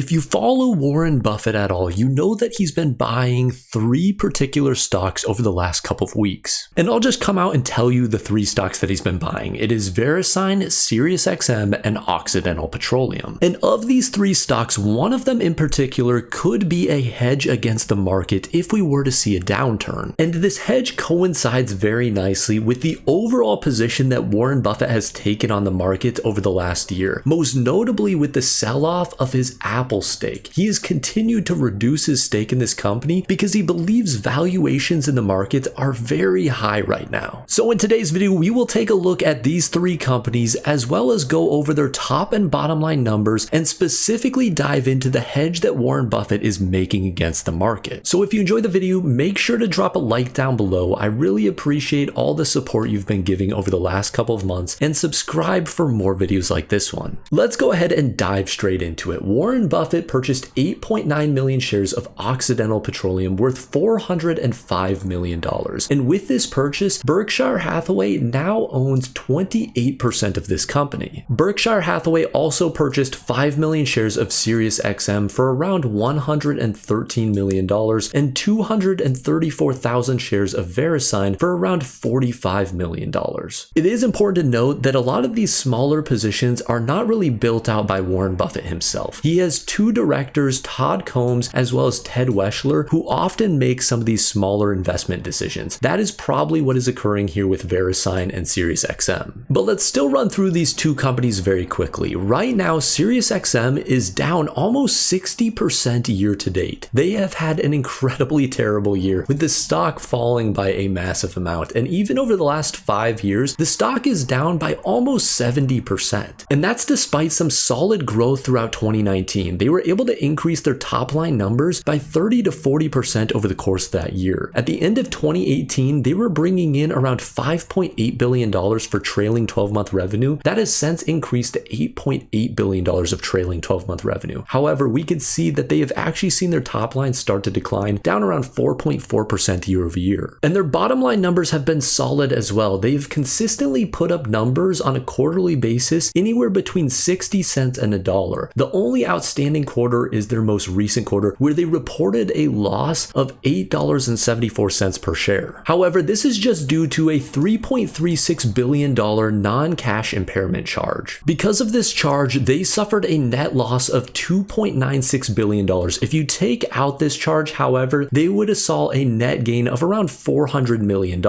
If you follow Warren Buffett at all, you know that he's been buying three particular stocks over the last couple of weeks. And I'll just come out and tell you the three stocks that he's been buying. It is Verisign, Sirius XM, and Occidental Petroleum. And of these three stocks, one of them in particular could be a hedge against the market if we were to see a downturn. And this hedge coincides very nicely with the overall position that Warren Buffett has taken on the market over the last year, most notably with the sell-off of his Apple stake. He has continued to reduce his stake in this company because he believes valuations in the market are very high right now. So in today's video, we will take a look at these three companies as well as go over their top and bottom line numbers and specifically dive into the hedge that Warren Buffett is making against the market. So if you enjoyed the video, make sure to drop a like down below. I really appreciate all the support you've been giving over the last couple of months, and subscribe for more videos like this one. Let's go ahead and dive straight into it. Warren Buffett purchased 8.9 million shares of Occidental Petroleum worth $405 million. And with this purchase, Berkshire Hathaway now owns 28% of this company. Berkshire Hathaway also purchased 5 million shares of Sirius XM for around $113 million and 234,000 shares of Verisign for around $45 million. It is important to note that a lot of these smaller positions are not really built out by Warren Buffett himself. He has two directors, Todd Combs as well as Ted Weschler, who often make some of these smaller investment decisions. That is probably what is occurring here with Verisign and Sirius XM. But let's still run through these two companies very quickly. Right now, Sirius XM is down almost 60% year to date. They have had an incredibly terrible year, with the stock falling by a massive amount. And even over the last 5 years, the stock is down by almost 70%. And that's despite some solid growth throughout 2019. They were able to increase their top line numbers by 30 to 40% over the course of that year. At the end of 2018, they were bringing in around $5.8 billion for trailing 12-month revenue. That has since increased to $8.8 billion of trailing 12-month revenue. However, we could see that they have actually seen their top line start to decline, down around 4.4% year over year. And their bottom line numbers have been solid as well. They've consistently put up numbers on a quarterly basis anywhere between 60 cents and $1. The only outstanding quarter is their most recent quarter, where they reported a loss of $8.74 per share. However, this is just due to a $3.36 billion non-cash impairment charge. Because of this charge, they suffered a net loss of $2.96 billion. If you take out this charge, however, they would have saw a net gain of around $400 million.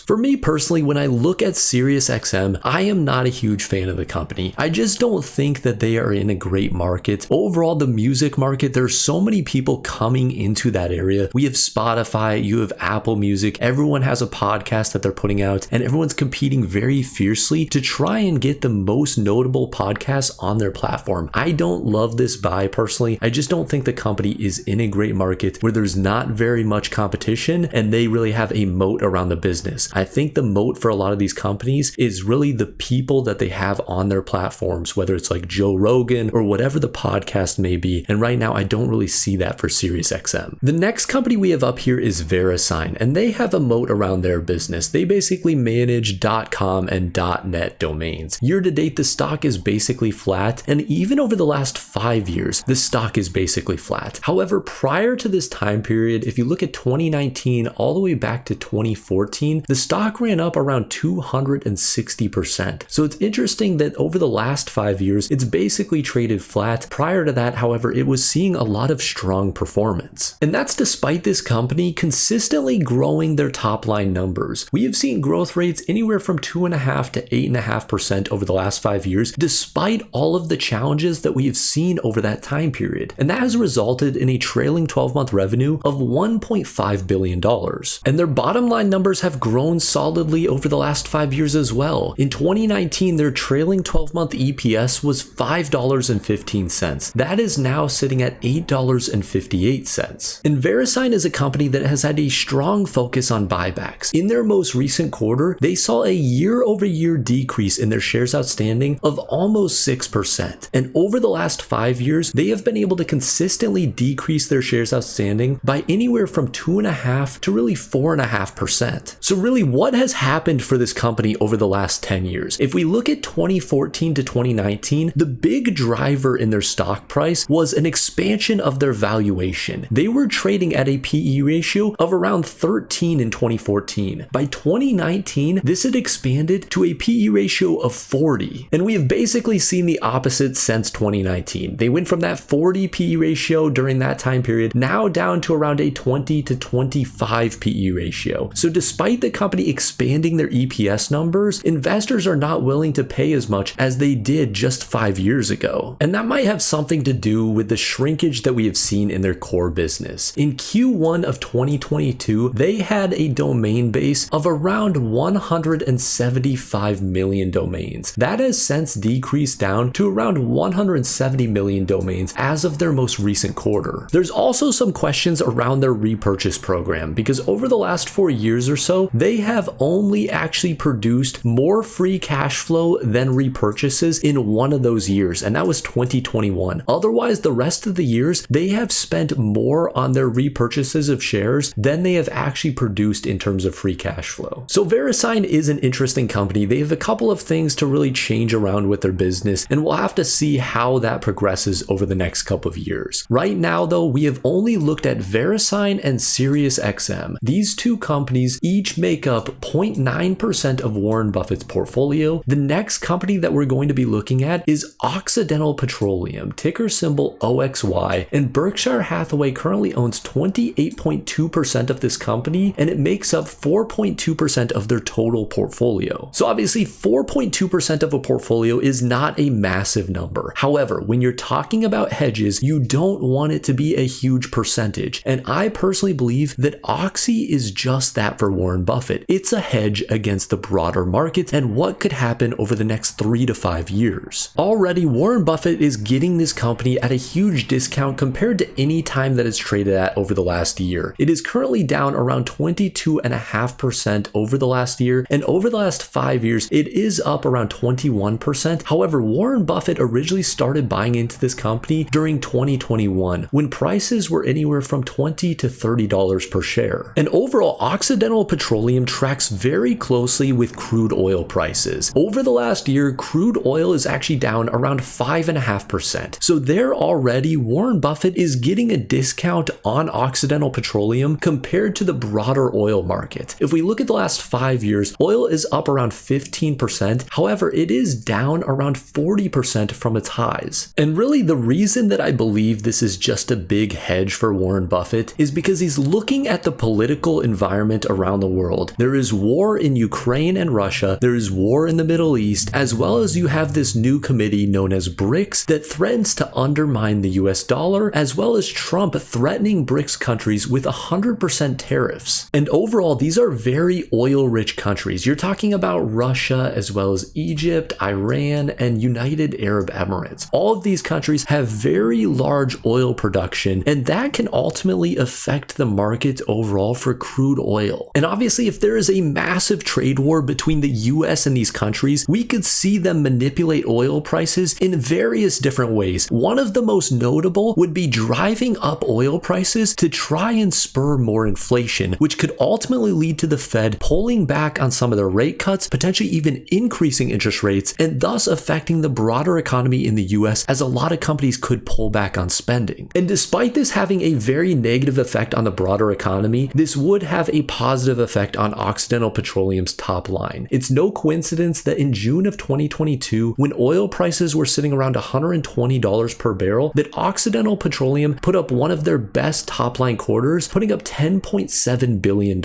For me personally, when I look at Sirius XM, I am not a huge fan of the company. I just don't think that they are in a great market. Overall, the music market, there's so many people coming into that area. We have Spotify, you have Apple Music, everyone has a podcast that they're putting out, and everyone's competing very fiercely to try and get the most notable podcasts on their platform. I don't love this buy personally. I just don't think the company is in a great market where there's not very much competition and they really have a moat around the business. I think the moat for a lot of these companies is really the people that they have on their platforms, whether it's like Joe Rogan or whatever the podcast may be. And right now, I don't really see that for Sirius XM. The next company we have up here is Verisign, and they have a moat around their business. They basically manage .com and .net domains. Year to date, the stock is basically flat, and even over the last 5 years, the stock is basically flat. However, prior to this time period, if you look at 2019 all the way back to 2014, the stock ran up around 260%. So it's interesting that over the last 5 years, it's basically traded flat. Prior to that, however, it was seeing a lot of strong performance. And that's despite this company consistently growing their top line numbers. We have seen growth rates anywhere from 2.5% to 8.5% over the last 5 years, despite all of the challenges that we have seen over that time period. And that has resulted in a trailing 12-month revenue of $1.5 billion. And their bottom line numbers have grown solidly over the last 5 years as well. In 2019, their trailing 12-month EPS was $5.15. That is now sitting at $8.58. And Verisign is a company that has had a strong focus on buybacks. In their most recent quarter, they saw a year-over-year decrease in their shares outstanding of almost 6%. And over the last 5 years, they have been able to consistently decrease their shares outstanding by anywhere from 2.5% to really 4.5%. So really, what has happened for this company over the last 10 years? If we look at 2014 to 2019, the big driver in their stock price was an expansion of their valuation. They were trading at a PE ratio of around 13 in 2014. By 2019, this had expanded to a PE ratio of 40. And we have basically seen the opposite since 2019. They went from that 40 PE ratio during that time period, now down to around a 20 to 25 PE ratio. So despite the company expanding their EPS numbers, investors are not willing to pay as much as they did just 5 years ago. And that might have something to do with the shrinkage that we have seen in their core business. In Q1 of 2022, they had a domain base of around 175 million domains. That has since decreased down to around 170 million domains as of their most recent quarter. There's also some questions around their repurchase program, because over the last 4 years or so, they have only actually produced more free cash flow than repurchases in one of those years, and that was 2021. Otherwise, the rest of the years, they have spent more on their repurchases of shares than they have actually produced in terms of free cash flow. So Verisign is an interesting company. They have a couple of things to really change around with their business, and we'll have to see how that progresses over the next couple of years. Right now, though, we have only looked at Verisign and Sirius XM. These two companies each make up 0.9% of Warren Buffett's portfolio. The next company that we're going to be looking at is Occidental Petroleum, ticker symbol OXY, and Berkshire Hathaway currently owns 28.2% of this company, and it makes up 4.2% of their total portfolio. So obviously 4.2% of a portfolio is not a massive number. However, when you're talking about hedges, you don't want it to be a huge percentage. And I personally believe that Oxy is just that for Warren Buffett. It's a hedge against the broader market and what could happen over the next 3 to 5 years. Already, Warren Buffett is getting this company at a huge discount compared to any time that it's traded at over the last year. It is currently down around 22.5% over the last year, and over the last 5 years, it is up around 21%. However, Warren Buffett originally started buying into this company during 2021, when prices were anywhere from $20 to $30 per share. And overall, Occidental Petroleum tracks very closely with crude oil prices. Over the last year, crude oil is actually down around 5.5%. So there already, Warren Buffett is getting a discount on Occidental Petroleum compared to the broader oil market. If we look at the last 5 years, oil is up around 15%. However, it is down around 40% from its highs. And really, the reason that I believe this is just a big hedge for Warren Buffett is because he's looking at the political environment around the world. There is war in Ukraine and Russia, there is war in the Middle East, as well as you have this new committee known as BRICS that threatens to undermine the US dollar, as well as Trump threatening BRICS countries with 100% tariffs. And overall, these are very oil-rich countries. You're talking about Russia, as well as Egypt, Iran, and United Arab Emirates. All of these countries have very large oil production, and that can ultimately affect the market overall for crude oil. And obviously, if there is a massive trade war between the US and these countries, we could see them manipulate oil prices in various different ways. One of the most notable would be driving up oil prices to try and spur more inflation, which could ultimately lead to the Fed pulling back on some of their rate cuts, potentially even increasing interest rates, and thus affecting the broader economy in the US, as a lot of companies could pull back on spending. And despite this having a very negative effect on the broader economy, this would have a positive effect on Occidental Petroleum's top line. It's no coincidence that in June of 2022, when oil prices were sitting around $120 per barrel, that Occidental Petroleum put up one of their best top line quarters, putting up $10.7 billion.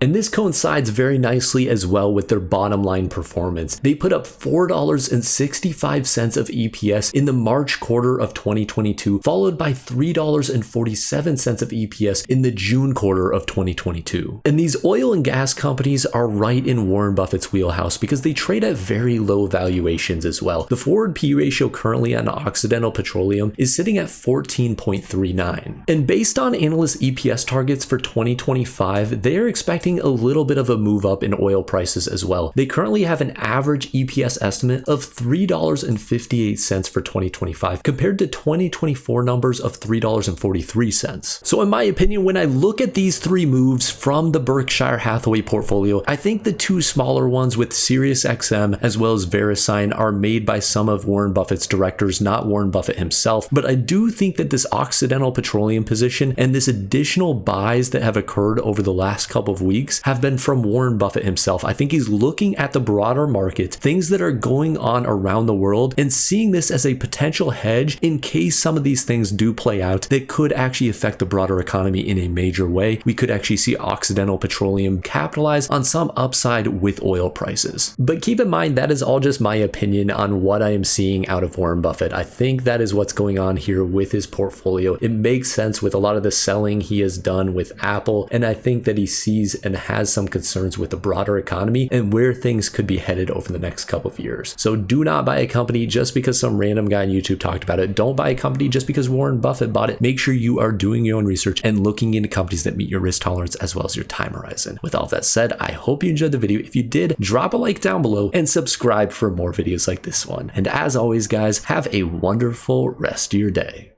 And this coincides very nicely as well with their bottom line performance. They put up $4.65 of EPS in the March quarter of 2022, followed by $3.47 of EPS in the June quarter of 2022. And these oil and gas companies are right in Warren Buffett's wheelhouse because they trade at very low valuations as well. The forward P ratio currently on Occidental Petroleum is sitting at 14.39. And based on analyst EPS targets for 2025, they are expecting a little bit of a move up in oil prices as well. They currently have an average EPS estimate of $3.58 for 2025 compared to 2024 numbers of $3.43. So in my opinion, when I look at these three moves from the Berkshire Hathaway portfolio, I think the two smaller ones with Sirius XM as well as Verisign are made by some of Warren Buffett's directors, not Warren Buffett himself, but I do think that this Occidental Petroleum position and this additional buys that have occurred over the last couple of weeks have been from Warren Buffett himself. I think he's looking at the broader market, things that are going on around the world, and seeing this as a potential hedge in case some of these things do play out that could actually affect the broader economy in a major way. We could actually see Occidental Petroleum capitalize on some upside with oil prices. But keep in mind, that is all just my opinion on what I am seeing out of Warren Buffett. I think that is what's going on here with his portfolio. It makes sense with a lot of the selling he has done with Apple, and I think that he sees and has some concerns with the broader economy and where things could be headed over the next couple of years. So do not buy a company just because some random guy on YouTube talked about it. Don't buy a company just because Warren Buffett bought it. Make sure you are doing your own research and looking into companies that meet your risk tolerance as well as your time horizon. With all of that said, I hope you enjoyed the video. If you did, drop a like down below and subscribe for more videos like this one. And as always, guys, have a wonderful rest of your day.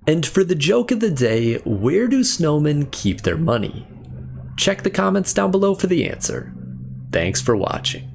And for the joke of the day, where do snowmen keep their money? Check the comments down below for the answer. Thanks for watching.